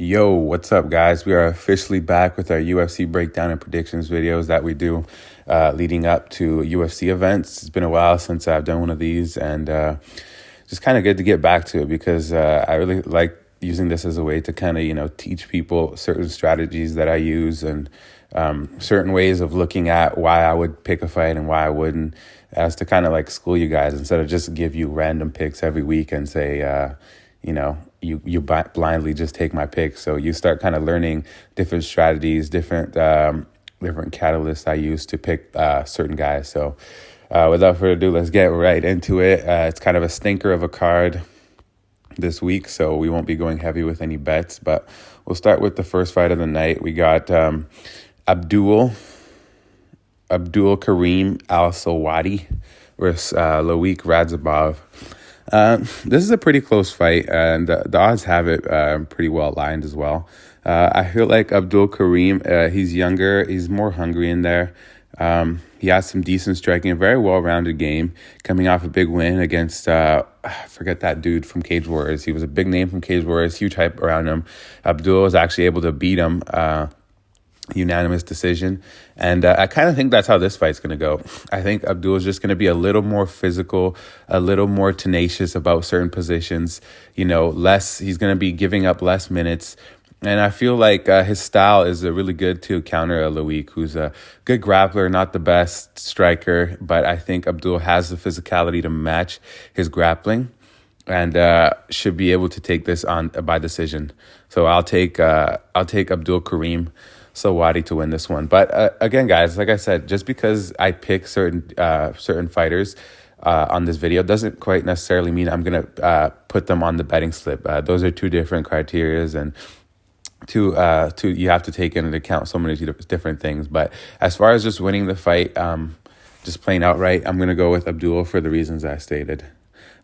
Yo, what's up, guys? We are officially back with our UFC breakdown and predictions videos that we do leading up to UFC events. It's been a while since I've done one of these, and just kind of good to get back to it because I really like using this as a way to kind of, teach people certain strategies that I use and certain ways of looking at why I would pick a fight and why I wouldn't, as to kind of like school you guys instead of just give you random picks every week and say, you blindly just take my pick. So you start kind of learning different strategies, different catalysts I use to pick certain guys. So without further ado, let's get right into it. It's kind of a stinker of a card this week, so we won't be going heavy with any bets, but we'll start with the first fight of the night. We got Abdul-Al-Selwady versus Loik Radzabov. This is a pretty close fight, and the odds have it pretty well aligned as well. I feel like Abdul-Karim, he's younger, he's more hungry in there. He has some decent striking, a very well-rounded game, coming off a big win against, I forget that dude from Cage Warriors. He was a big name from Cage Warriors, huge hype around him. Abdul was actually able to beat him, unanimous decision. And I kind of think that's how this fight's going to go. I think Abdul is just going to be a little more physical, a little more tenacious about certain positions, he's going to be giving up less minutes. And I feel like his style is really good to counter Loik, who's a good grappler, not the best striker, but I think Abdul has the physicality to match his grappling and should be able to take this on by decision. So I'll take Abdul-Karim Selwady to win this one. But again, guys, like I said, just because I pick certain fighters on this video doesn't quite necessarily mean I'm going to put them on the betting slip. Those are two different criterias, and you have to take into account so many different things. But as far as just winning the fight, just playing outright, I'm going to go with Abdul for the reasons I stated.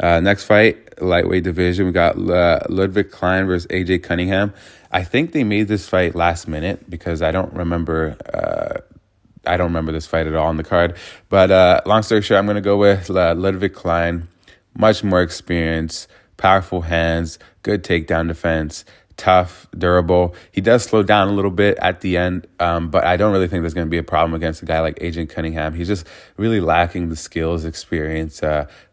Next fight, lightweight division, we got Ludovit Klein versus AJ Cunningham. I think they made this fight last minute because I don't remember this fight at all on the card. But long story short, I'm going to go with Ludovit Klein. Much more experience, powerful hands, good takedown defense, tough, durable. He does slow down a little bit at the end, but I don't really think there's going to be a problem against a guy like AJ Cunningham. He's just really lacking the skills, experience,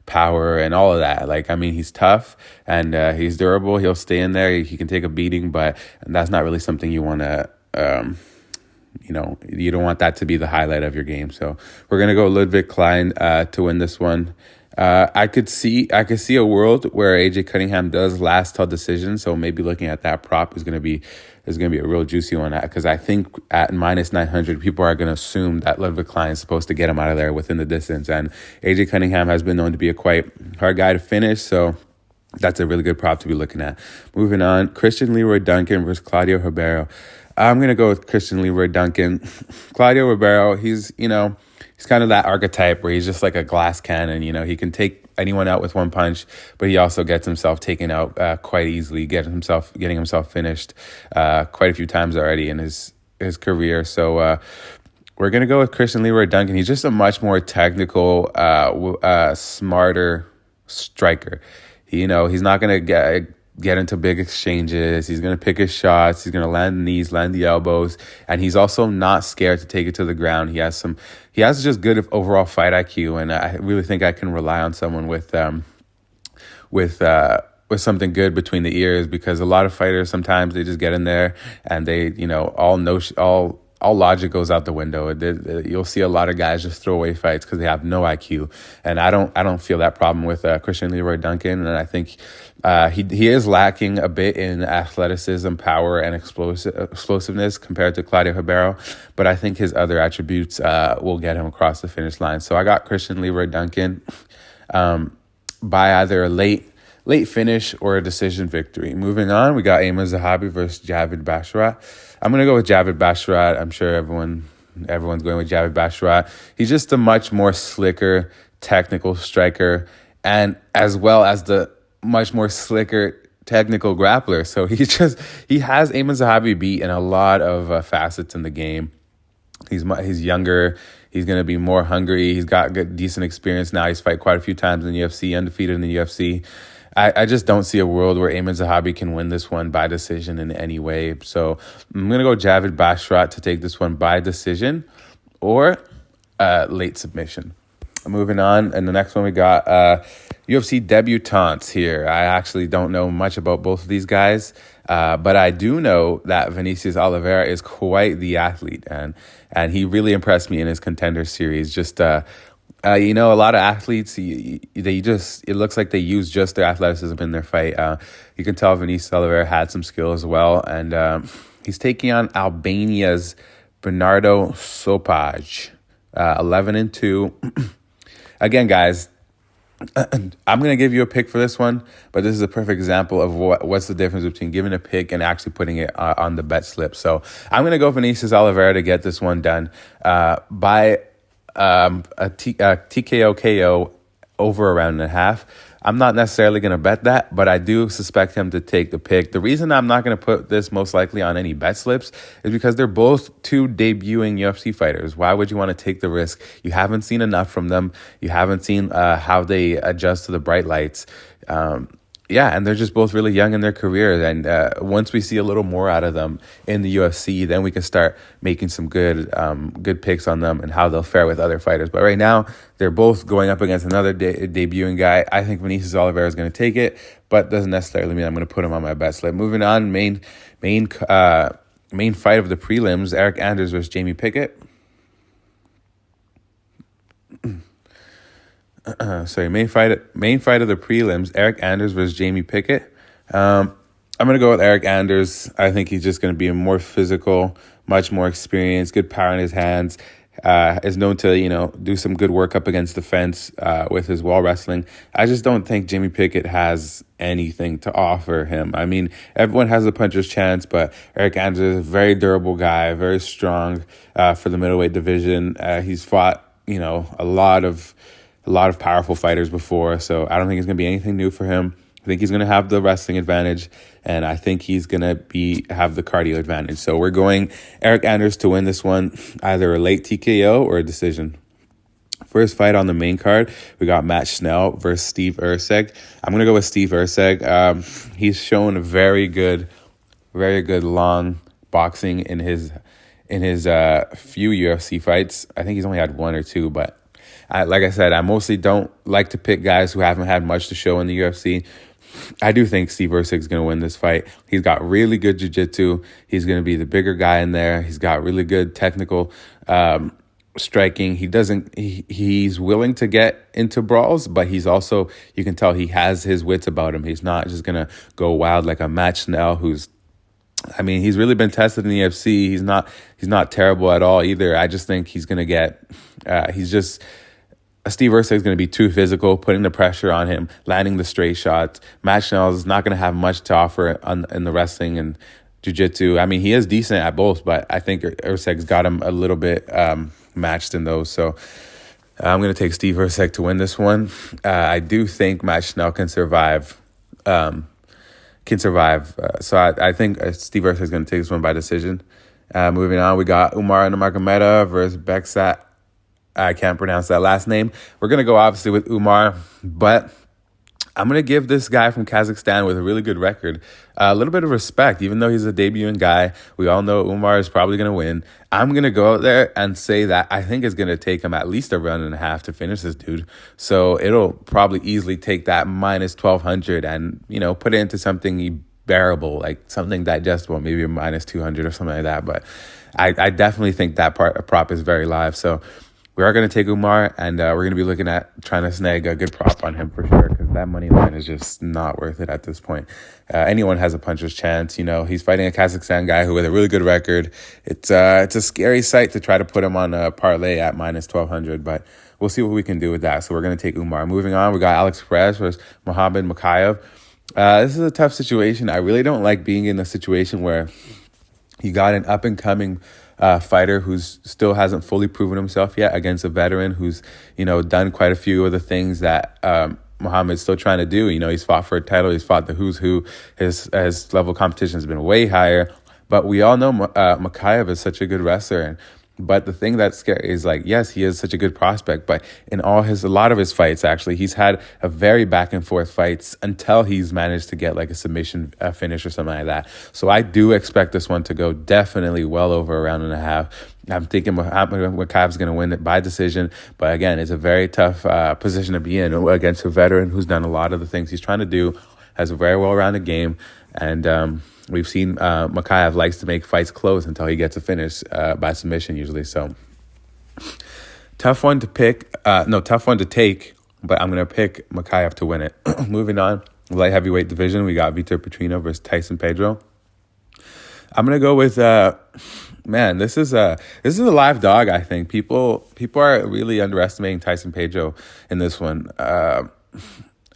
power, and all of that. He's tough and he's durable. He'll stay in there. He can take a beating, but that's not really something you want to, you don't want that to be the highlight of your game. So we're going to go Ludovit Klein to win this one. I could see a world where AJ Cunningham does last till decision. So maybe looking at that prop is going to be a real juicy one, because I think at -900 people are going to assume that Ludovit Klein is supposed to get him out of there within the distance, and AJ Cunningham has been known to be a quite hard guy to finish. So that's a really good prop to be looking at. Moving on, Christian Leroy Duncan versus Claudio Ribeiro. I'm going to go with Christian Leroy Duncan. Claudio Ribeiro, he's kind of that archetype where he's just like a glass cannon. He can take anyone out with one punch, but he also gets himself taken out quite easily, getting himself finished quite a few times already in his career. So we're going to go with Christian Leroy Duncan. He's just a much more technical, smarter striker. He's not going to get into big exchanges. He's going to pick his shots. He's going to land the knees, land the elbows, and he's also not scared to take it to the ground. He has just good overall fight IQ, and I really think I can rely on someone with something good between the ears, because a lot of fighters sometimes they just get in there and they all logic goes out the window. You'll see a lot of guys just throw away fights because they have no IQ, and I don't feel that problem with Christian Leroy Duncan. And I think he is lacking a bit in athleticism, power, and explosiveness compared to Claudio Ribeiro, but I think his other attributes will get him across the finish line. So I got Christian Leroy Duncan by either a late finish or a decision victory. Moving on, we got Aiemann Zahabi versus Javid Basharat. I'm going to go with Javid Basharat. I'm sure everyone's going with Javid Basharat. He's just a much more slicker, technical striker, and as well as the much more slicker, technical grappler. So he has Aiemann Zahabi beat in a lot of facets in the game. He's younger. He's going to be more hungry. He's got decent experience now. He's fought quite a few times in the UFC, undefeated in the UFC. I just don't see a world where Aiemann Zahabi can win this one by decision in any way. So I'm going to go Javid Basharat to take this one by decision or late submission. Moving on, and the next one we got UFC debutantes here. I actually don't know much about both of these guys, but I do know that Vinicius Oliveira is quite the athlete, and he really impressed me in his Contender Series. Just a lot of athletes, it looks like they use just their athleticism in their fight. You can tell Vinicius Oliveira had some skill as well, and he's taking on Albania's Bernardo Sopaj, 11-2. Again, guys, I'm going to give you a pick for this one, but this is a perfect example of what's the difference between giving a pick and actually putting it on the bet slip. So I'm going to go Vinicius Oliveira to get this one done by a TKO KO over a round and a half. I'm not necessarily going to bet that, but I do suspect him to take the pick. The reason I'm not going to put this most likely on any bet slips is because they're both two debuting UFC fighters. Why would you want to take the risk? You haven't seen enough from them. You haven't seen how they adjust to the bright lights. And they're just both really young in their careers. And once we see a little more out of them in the UFC, then we can start making some good picks on them and how they'll fare with other fighters. But right now, they're both going up against another debuting guy. I think Vinicius Oliveira is going to take it, but doesn't necessarily mean I'm going to put him on my bet slip. Moving on, main fight of the prelims: Erik Anders versus Jamie Pickett. Main fight of the prelims: Erik Anders versus Jamie Pickett. I'm going to go with Erik Anders. I think he's just going to be more physical, much more experienced, good power in his hands. Is known to, do some good work up against the fence with his wall wrestling. I just don't think Jamie Pickett has anything to offer him. I mean, everyone has a puncher's chance, but Erik Anders is a very durable guy, very strong for the middleweight division. He's fought, a lot of powerful fighters before, so I don't think it's going to be anything new for him. I think he's going to have the wrestling advantage, and I think he's going to have the cardio advantage. So we're going Erik Anders to win this one, either a late TKO or a decision. First fight on the main card, we got Matt Schnell versus Steve Erceg. I'm going to go with Steve Erceg. He's shown very good long boxing in his few UFC fights. I think he's only had one or two, but like I said, I mostly don't like to pick guys who haven't had much to show in the UFC. I do think Steve Erceg is going to win this fight. He's got really good jiu-jitsu. He's going to be the bigger guy in there. He's got really good technical striking. He's willing to get into brawls, but he's also, you can tell he has his wits about him. He's not just going to go wild like a Matt Schnell he's really been tested in the UFC. He's not terrible at all either. I just think he's going to Steve Erceg is going to be too physical, putting the pressure on him, landing the straight shots. Matt Schnell is not going to have much to offer in the wrestling and jiu-jitsu. I mean, he is decent at both, but I think Erceg's got him a little bit matched in those. So I'm going to take Steve Erceg to win this one. I do think Matt Schnell can survive. So I think Steve Erceg is going to take this one by decision. Moving on, we got Umar Nurmagomedov versus Beksat. I can't pronounce that last name. We're going to go obviously with Umar, but I'm going to give this guy from Kazakhstan with a really good record a little bit of respect, even though he's a debuting guy. We all know Umar is probably going to win. I'm going to go out there and say that I think it's going to take him at least a round and a half to finish this dude. So it'll probably easily take that minus 1,200 and, put it into something bearable, like something digestible, maybe a minus 200 or something like that. But I definitely think that prop is very live. So we are going to take Umar, and we're going to be looking at trying to snag a good prop on him for sure, because that money line is just not worth it at this point. Anyone has a puncher's chance. He's fighting a Kazakhstan guy who with a really good record. It's a scary sight to try to put him on a parlay at minus 1,200, but we'll see what we can do with that. So we're going to take Umar. Moving on, we got Alex Perez versus Mohamed Makhachev. This is a tough situation. I really don't like being in a situation where you got an up-and-coming fighter who's still hasn't fully proven himself yet against a veteran who's, done quite a few of the things that Muhammad's still trying to do. He's fought for a title. He's fought the who's who. His level of competition has been way higher. But we all know Makhachev is such a good wrestler. And But the thing that's scary is like, yes, he is such a good prospect, but in a lot of his fights, actually, he's had a very back and forth fights until he's managed to get like a submission finish or something like that. So I do expect this one to go definitely well over a round and a half. I'm thinking Makhayev's going to win it by decision, but again, it's a very tough position to be in against a veteran who's done a lot of the things he's trying to do, has a very well-rounded game, and we've seen Makhayev likes to make fights close until he gets a finish by submission usually. So tough one to take, but I'm going to pick Makhayev to win it. Moving on, light heavyweight division, we got Vitor Petrino versus Tyson Pedro. I'm going to go with, this is a live dog, I think. People are really underestimating Tyson Pedro in this one.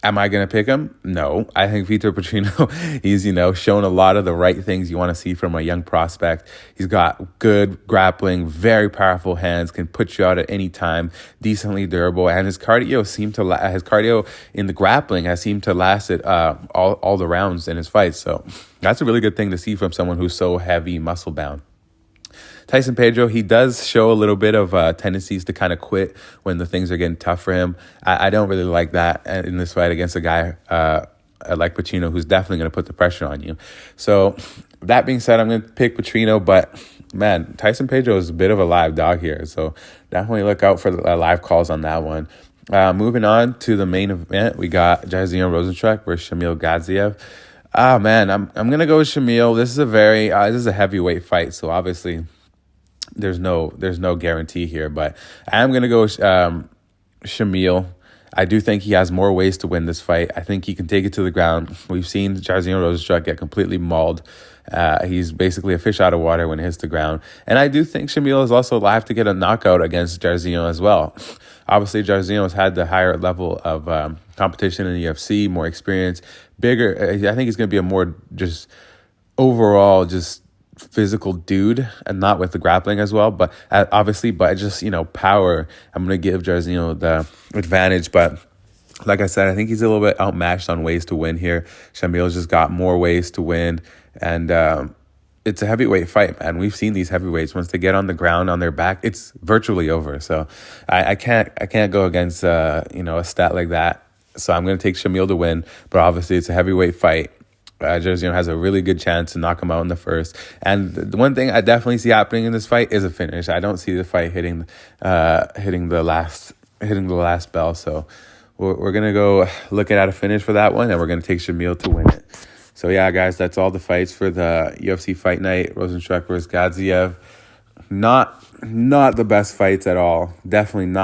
Am I going to pick him? No. I think Vitor Petrino, he's, shown a lot of the right things you want to see from a young prospect. He's got good grappling, very powerful hands, can put you out at any time, decently durable, and his cardio in the grappling has seemed to last it all the rounds in his fights. So that's a really good thing to see from someone who's so heavy, muscle bound. Tyson Pedro, he does show a little bit of tendencies to kind of quit when the things are getting tough for him. I don't really like that in this fight against a guy like Petrino, who's definitely going to put the pressure on you. So that being said, I'm going to pick Petrino, but man, Tyson Pedro is a bit of a live dog here. So definitely look out for the live calls on that one. Moving on to the main event, we got Javid Rozenstruik versus Shamil Gaziev. Man, I'm going to go with Shamil. This is a heavyweight fight, so obviously there's no guarantee here, but I am going to go Shamil. I do think he has more ways to win this fight. I think he can take it to the ground. We've seen Javid Rozenstruik get completely mauled. He's basically a fish out of water when it hits the ground. And I do think Shamil is also live to get a knockout against Javid as well. Obviously, Javid has had the higher level of competition in the UFC, more experience, bigger. I think he's going to be a more just overall just physical dude, and not with the grappling as well, but obviously, but just power, I'm gonna give Javid the advantage. But like I said, I think he's a little bit outmatched on ways to win here. Shamil's just got more ways to win, and it's a heavyweight fight, man. We've seen these heavyweights, once they get on the ground on their back, it's virtually over. So I can't go against a stat like that. So I'm gonna take Shamil to win, but obviously it's a heavyweight fight. Javid has a really good chance to knock him out in the first. And the one thing I definitely see happening in this fight is a finish. I don't see the fight hitting the last bell. So we're gonna go look at a finish for that one, and we're gonna take Shamil to win it. So yeah, guys, that's all the fights for the UFC Fight Night. Rozenstruik versus Gaziev. Not the best fights at all. Definitely not